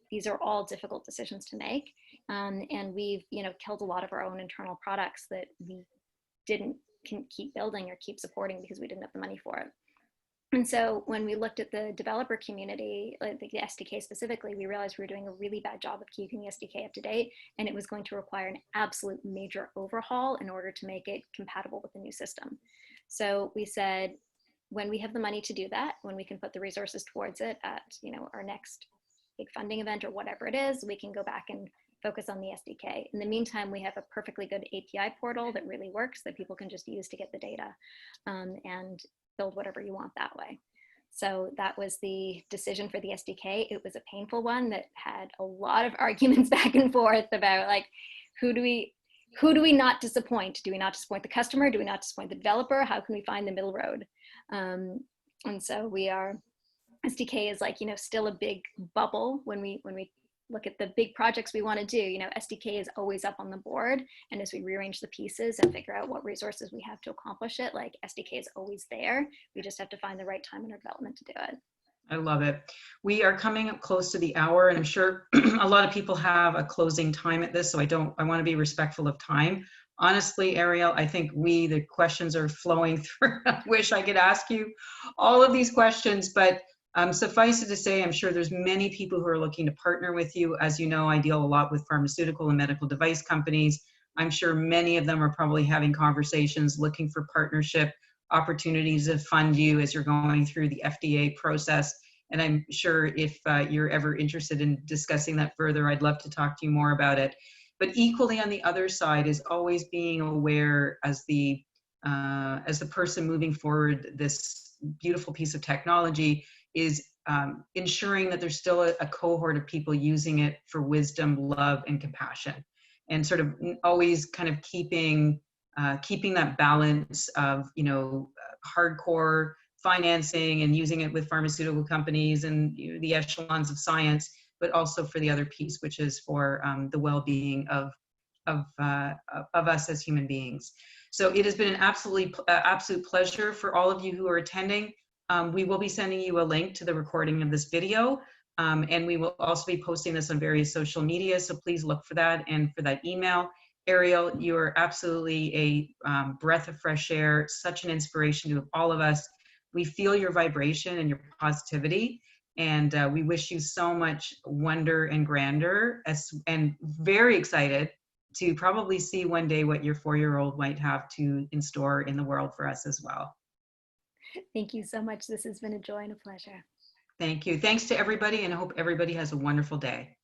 These are all difficult decisions to make. And we've, killed a lot of our own internal products that we didn't keep building or keep supporting because we didn't have the money for it. And so when we looked at the developer community, the SDK specifically, we realized we were doing a really bad job of keeping the SDK up to date, and it was going to require an absolute major overhaul in order to make it compatible with the new system. So we said, when we have the money to do that, when we can put the resources towards it at our next big funding event or whatever it is, we can go back and focus on the SDK. In the meantime, we have a perfectly good API portal that really works, that people can just use to get the data and build whatever you want that way. So that was the decision for the SDK. It was a painful one that had a lot of arguments back and forth about who do we not disappoint? Do we not disappoint the customer? Do we not disappoint the developer? How can we find the middle road? And so SDK is still a big bubble when we look at the big projects we want to do. SDK is always up on the board, and as we rearrange the pieces and figure out what resources we have to accomplish it, SDK is always there. We just have to find the right time in our development to do it. I love it. We are coming up close to the hour, and I'm sure a lot of people have a closing time at this, so I want to be respectful of time. Honestly, Ariel, I think the questions are flowing through. I wish I could ask you all of these questions, but suffice it to say, I'm sure there's many people who are looking to partner with you. As you know, I deal a lot with pharmaceutical and medical device companies. I'm sure many of them are probably having conversations looking for partnership opportunities to fund you as you're going through the FDA process. And I'm sure if you're ever interested in discussing that further, I'd love to talk to you more about it. But equally on the other side is always being aware as the person moving forward this beautiful piece of technology is ensuring that there's still a cohort of people using it for wisdom, love, and compassion, and sort of always kind of keeping that balance of hardcore financing and using it with pharmaceutical companies and the echelons of science, but also for the other piece, which is for the well-being of us as human beings. So it has been an absolute pleasure for all of you who are attending. We will be sending you a link to the recording of this video, and we will also be posting this on various social media, so please look for that and for that email. Ariel, you are absolutely a breath of fresh air, such an inspiration to all of us. We feel your vibration and your positivity, and we wish you so much wonder and grandeur, and very excited to probably see one day what your 4-year-old might have in store in the world for us as well. Thank you so much. This has been a joy and a pleasure. Thank you. Thanks to everybody, and I hope everybody has a wonderful day.